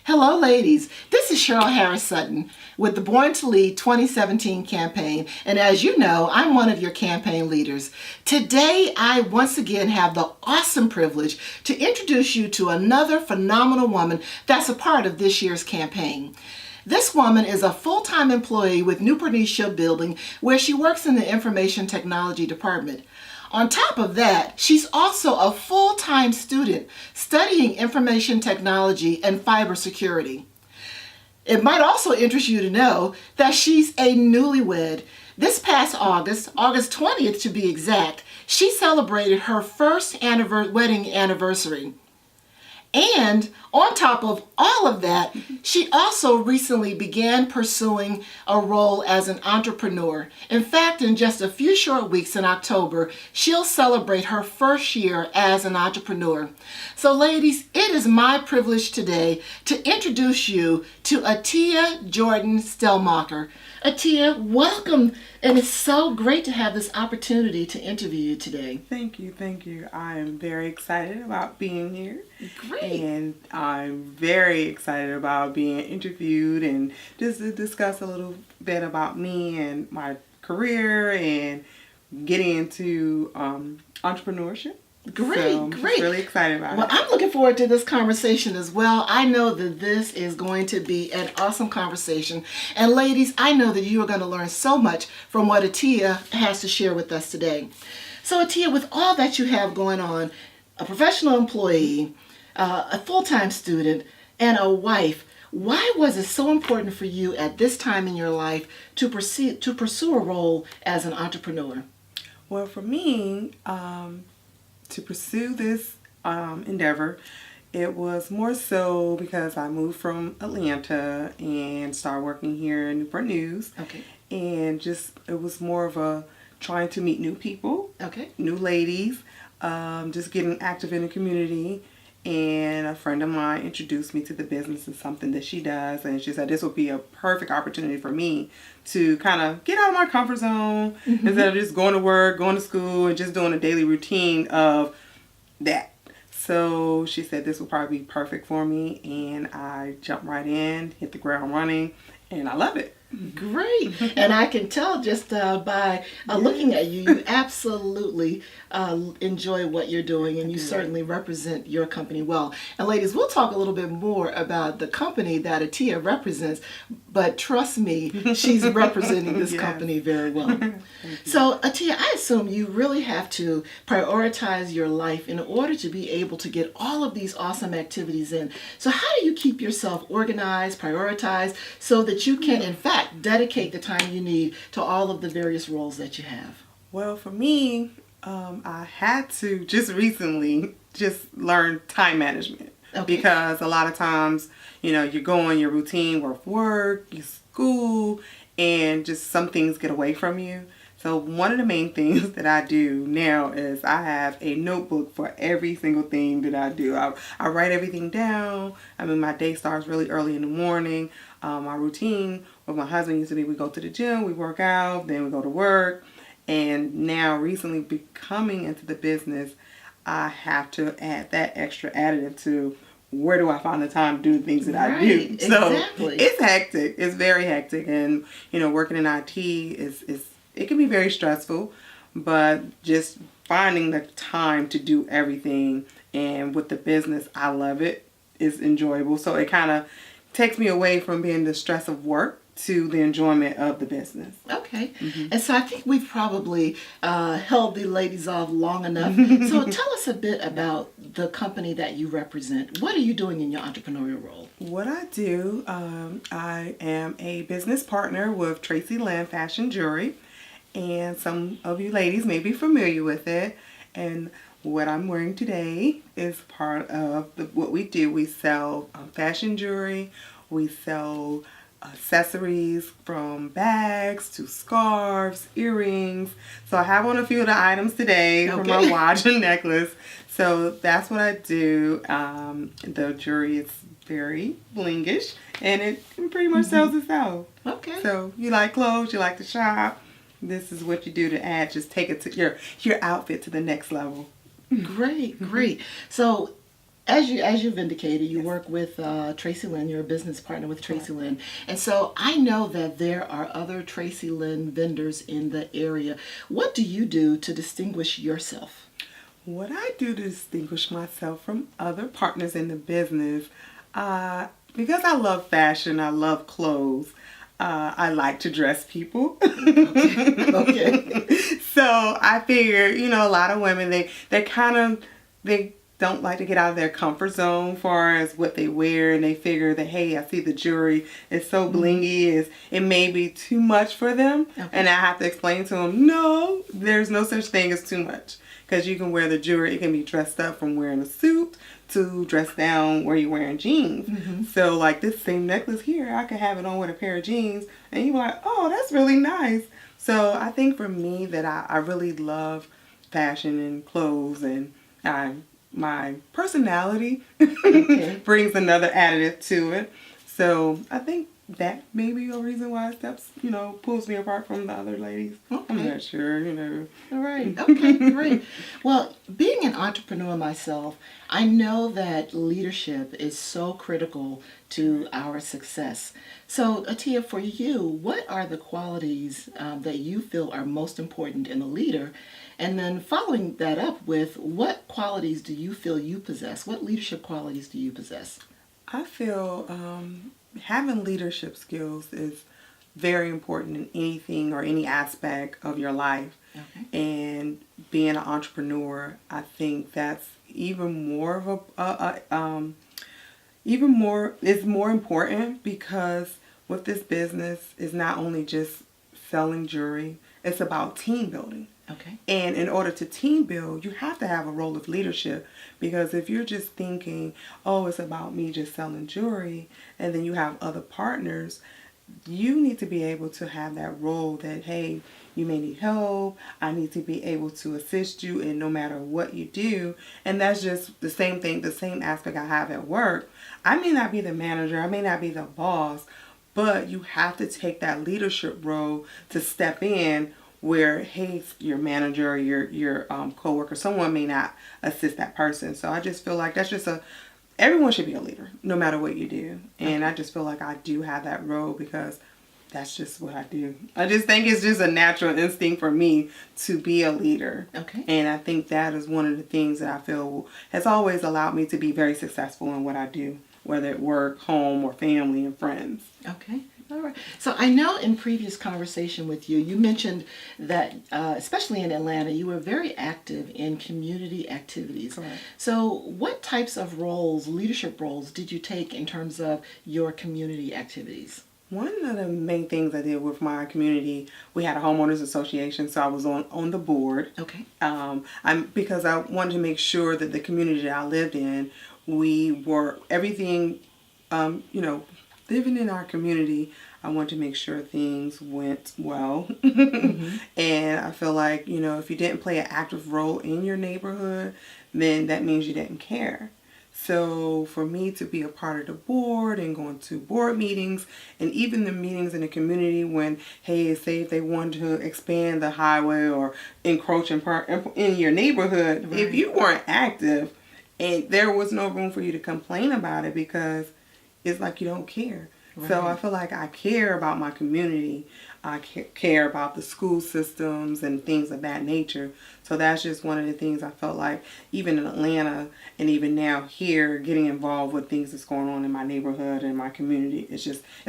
Hello, ladies. This is Cheryl Harris Sutton with the Born to Lead 2017 campaign. And as you know, I'm one of your campaign leaders. Today, I once again have the awesome privilege to introduce you to another phenomenal woman that's a part of this year's campaign. This woman is a full-time employee with Newport News Shipbuilding, where she works in the Information Technology Department. On top of that, she's also a full-time student studying information technology and cybersecurity. It might also interest you to know that she's a newlywed. This past August 20th to be exact, she celebrated her first wedding anniversary. And on top of all of that, she also recently began pursuing a role as an entrepreneur. In fact, in just a few short weeks in October, she'll celebrate her first year as an entrepreneur. So ladies, it is my privilege today to introduce you to Atia Jordan Stellmacher. Atia, welcome, and it's so great to have this opportunity to interview you today. Thank you, thank you. I am very excited about being here. Great. And I'm very excited about being interviewed and just to discuss a little bit about me and my career and getting into entrepreneurship. Great, so great. I'm really excited about Well, it. I'm looking forward to this conversation as well. I know that this is going to be an awesome conversation. And ladies, I know that you are going to learn so much from what Atia has to share with us today. So Atia, with all that you have going on, a professional employee, a full-time student, and a wife, why was it so important for you at this time in your life to pursue a role as an entrepreneur? Well, for me, to pursue this endeavor, it was more so because I moved from Atlanta and started working here in Newport News. Okay. And just, it was more of a trying to meet new people, Okay. new ladies, just getting active in the community. And a friend of mine introduced me to the business and something that she does. And she said this would be a perfect opportunity for me to kind of get out of my comfort zone instead of just going to work, going to school, and just doing a daily routine of that. So she said this would probably be perfect for me. And I jumped right in, hit the ground running, and I love it. Great. And I can tell just by looking at you, you absolutely enjoy what you're doing, and you certainly represent your company well. And ladies, we'll talk a little bit more about the company that Atia represents, but trust me, she's representing this company very well. So Atia, I assume you really have to prioritize your life in order to be able to get all of these awesome activities in. So how do you keep yourself organized, prioritized, so that you can, in fact, dedicate the time you need to all of the various roles that you have? Well, for me, I had to just recently just learn time management. Okay. Because a lot of times, you're going your routine work, your school, and just some things get away from you. So one of the main things that I do now is I have a notebook for every single thing that I do. I write everything down. I mean, my day starts really early in the morning. My routine with my husband used to be we go to the gym, we work out, then we go to work. And now recently becoming into the business, I have to add that extra additive to where do I find the time to do the things that I do. So exactly. It's hectic. It's very hectic. And, working in IT it can be very stressful, but just finding the time to do everything, and with the business, I love it. It's enjoyable. So it kind of takes me away from being the stress of work to the enjoyment of the business. Okay. And so I think we've probably held the ladies off long enough. So tell us a bit about the company that you represent. What are you doing in your entrepreneurial role? What I do, I am a business partner with Tracy Lynn Fashion Jewelry. And some of you ladies may be familiar with it. And what I'm wearing today is part of what we do. We sell fashion jewelry. We sell accessories from bags to scarves, earrings. So I have on a few of the items today for my watch and necklace. So that's what I do. The jewelry is very blingish, and it pretty much sells itself. Okay. So you like clothes, you like to shop. This is what you do to add, just take it to your outfit to the next level. Great, great. So as you've indicated, you work with Tracy Lynn. You're a business partner with Tracy Lynn, and so I know that there are other Tracy Lynn vendors in the area. What do you do to distinguish yourself? What I do to distinguish myself from other partners in the business, because I love fashion, I love clothes. I like to dress people. Okay. So I figure, a lot of women, they don't like to get out of their comfort zone as far as what they wear, and they figure that, hey, I see the jewelry is so blingy, it may be too much for them. Okay. And I have to explain to them, no, there's no such thing as too much. Because you can wear the jewelry, it can be dressed up from wearing a suit to dressed down where you're wearing jeans. So like this same necklace here, I could have it on with a pair of jeans, and you're like, oh, that's really nice. So I think for me that I really love fashion and clothes, and my personality brings another additive to it. So I think that may be a reason why steps, pulls me apart from the other ladies. Okay. I'm not sure, All right. Okay, great. Well, being an entrepreneur myself, I know that leadership is so critical to our success. So, Atia, for you, what are the qualities that you feel are most important in a leader? And then following that up with, what qualities do you feel you possess? What leadership qualities do you possess? I feel having leadership skills is very important in anything or any aspect of your life. Okay. And being an entrepreneur, I think that's even more of it's more important, because with this business is not only just selling jewelry, it's about team building. Okay. And in order to team build, you have to have a role of leadership, because if you're just thinking, oh, it's about me just selling jewelry, and then you have other partners, you need to be able to have that role that, hey, you may need help. I need to be able to assist you in no matter what you do. And that's just the same thing, the same aspect I have at work. I may not be the manager, I may not be the boss, but you have to take that leadership role to step in where, hey, your manager or your coworker, someone may not assist that person. So I just feel like that's just everyone should be a leader, no matter what you do. And I just feel like I do have that role, because that's just what I do. I just think it's just a natural instinct for me to be a leader. Okay. And I think that is one of the things that I feel has always allowed me to be very successful in what I do, whether at work, home, or family and friends. Okay. All right. So I know in previous conversation with you, you mentioned that, especially in Atlanta, you were very active in community activities. Correct. So what types of roles, leadership roles, did you take in terms of your community activities? One of the main things I did with my community, we had a homeowners association, so I was on the board. Okay. Because I wanted to make sure that the community that I lived in, we were everything, living in our community, I want to make sure things went well. And I feel like, if you didn't play an active role in your neighborhood, then that means you didn't care. So for me to be a part of the board and going to board meetings, and even the meetings in the community when, hey, say if they wanted to expand the highway or encroach in your neighborhood, Right. if you weren't active, and there was no room for you to complain about it, because it's like you don't care. Right. So I feel like I care about my community. I care about the school systems and things of that nature. So that's just one of the things I felt like, even in Atlanta and even now here, getting involved with things that's going on in my neighborhood and my community. It's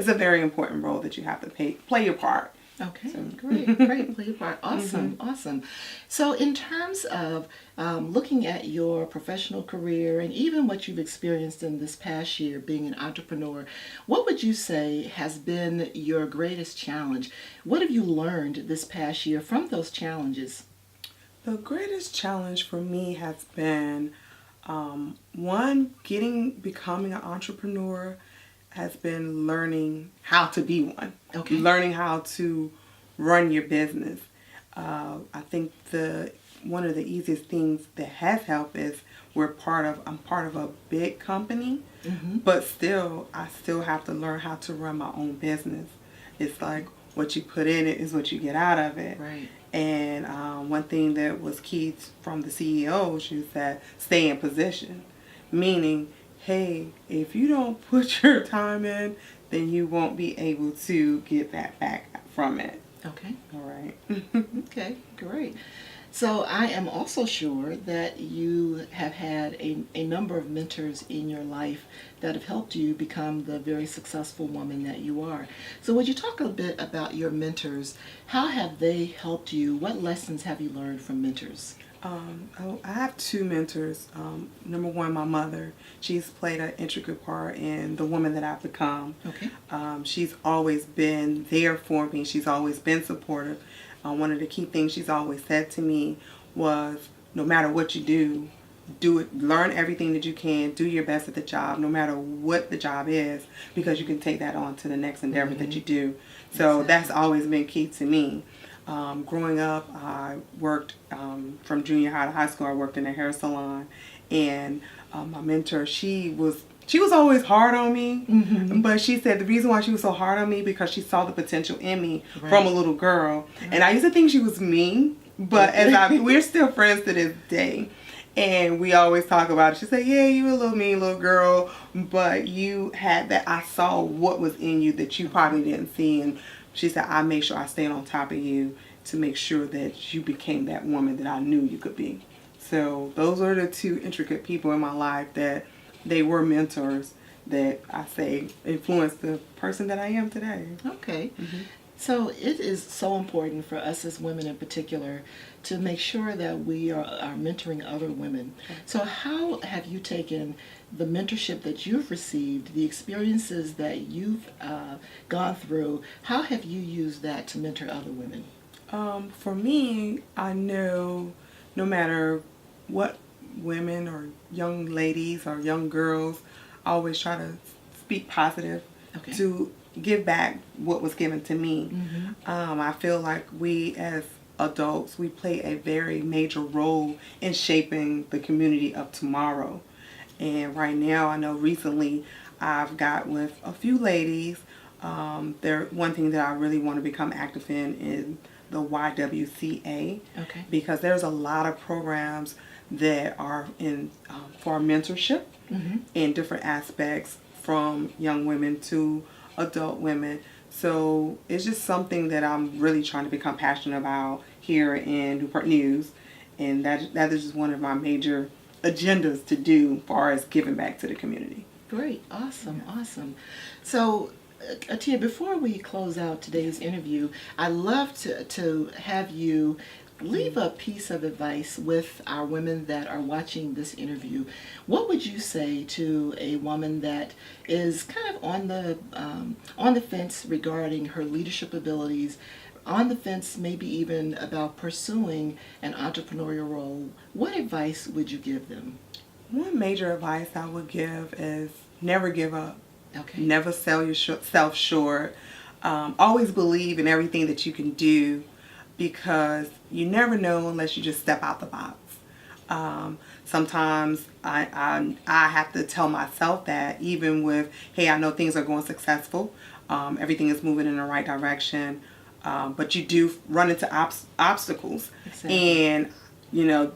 a very important role that you have to play your part. Okay, So. great, great. Play your part. Awesome, awesome. So in terms of looking at your professional career and even what you've experienced in this past year being an entrepreneur, what would you say has been your greatest challenge? What have you learned this past year from those challenges? The greatest challenge for me has been, one, becoming an entrepreneur has been learning how to be one. Okay. Learning how to run your business. I think one of the easiest things that has helped is I'm part of a big company, but I still have to learn how to run my own business. It's like what you put in it is what you get out of it. Right. And one thing that was key from the CEO, she said, stay in position. meaning, hey, if you don't put your time in, then you won't be able to get that back from it. Okay. All right. Okay, great. So I am also sure that you have had a number of mentors in your life that have helped you become the very successful woman that you are. So would you talk a bit about your mentors? How have they helped you? What lessons have you learned from mentors? I have two mentors. Number one, my mother. She's played an intricate part in the woman that I've become. Okay. She's always been there for me. She's always been supportive. One of the key things she's always said to me was, no matter what you do it, learn everything that you can, do your best at the job, no matter what the job is, because you can take that on to the next endeavor that you do. So Exactly. that's always been key to me. Growing up, I worked from junior high to high school. I worked in a hair salon, and my mentor, she was always hard on me, but she said the reason why she was so hard on me because she saw the potential in me from a little girl, and I used to think she was mean, but we're still friends to this day. And we always talk about it. She said, yeah, you were a little mean little girl, but you had that. I saw what was in you that you probably didn't see. And she said, I made sure I stayed on top of you to make sure that you became that woman that I knew you could be. So those are the two intricate people in my life that they were mentors that I say influenced the person that I am today. Okay. So it is so important for us as women in particular to make sure that we are mentoring other women. So how have you taken the mentorship that you've received, the experiences that you've gone through, how have you used that to mentor other women? For me, I know no matter what women or young ladies or young girls, I always try to speak positive Okay. to give back what was given to me. I feel like we as adults, we play a very major role in shaping the community of tomorrow. And right now, I know recently I've got with a few ladies, one thing that I really want to become active in is the YWCA. Okay. Because there's a lot of programs that are in for mentorship in different aspects from young women to adult women. So it's just something that I'm really trying to become passionate about here in Newport News, and that is just one of my major agendas to do as far as giving back to the community. Great. Awesome. Awesome. So Atia, before we close out today's interview, I'd love to have you leave a piece of advice with our women that are watching this interview. What would you say to a woman that is kind of on the fence regarding her leadership abilities, on the fence maybe even about pursuing an entrepreneurial role? What advice would you give them? One major advice I would give is never give up. Okay. Never sell yourself short. Always believe in everything that you can do, because you never know unless you just step out the box. Sometimes I have to tell myself that, even with, hey, I know things are going successful, everything is moving in the right direction, but you do run into obstacles. Exactly. And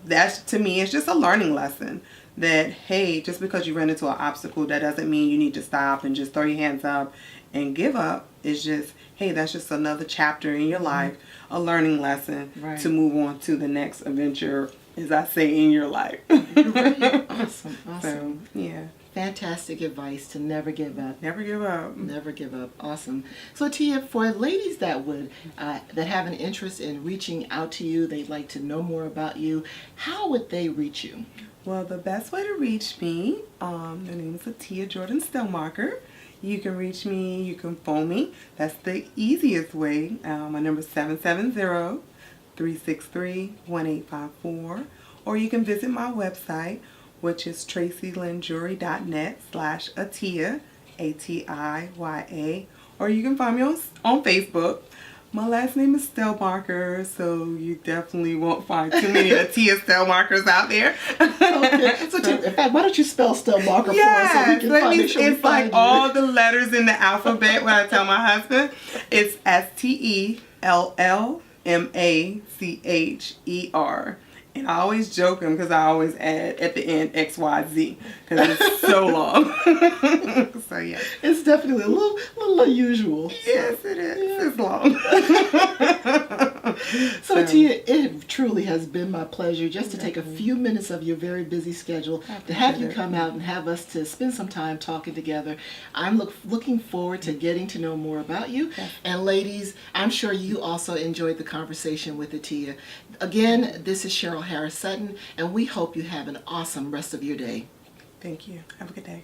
that's, to me, it's just a learning lesson that, hey, just because you run into an obstacle, that doesn't mean you need to stop and just throw your hands up and give up. It's just, hey, that's just another chapter in your life, a learning lesson to move on to the next adventure, as I say, in your life. Great. Awesome. Awesome. So, yeah. Fantastic advice to never give up. Never give up. Never give up. Awesome. So Tia, for ladies that would that have an interest in reaching out to you, they'd like to know more about you, how would they reach you? Well, the best way to reach me, the name is Atia Jordan Stellmacher. You can reach me, you can phone me. That's the easiest way. My number is 770-363-1854. Or you can visit my website, which is tracylynnjury.net/Atia, Atiya. Or you can find me on Facebook. My last name is Stellmacher, so you definitely won't find too many Atia Stellmachers out there. Okay. So Tia, in fact, why don't you spell Stellmacher for us so we Yes, can that make means sure we it's like find you. all the letters in the alphabet. When I tell my husband, it's STELLMACHER, And I always joke them because I always add at the end XYZ because it's so long. So yeah. It's definitely a little unusual. Yes, it is. It's long. So Tia, it truly has been my pleasure just to take a few minutes of your very busy schedule to have you come out and have us to spend some time talking together. I'm looking forward to getting to know more about you. And ladies, I'm sure you also enjoyed the conversation with Tia. Again, this is Cheryl Harris Sutton, and we hope you have an awesome rest of your day. Thank you. Have a good day.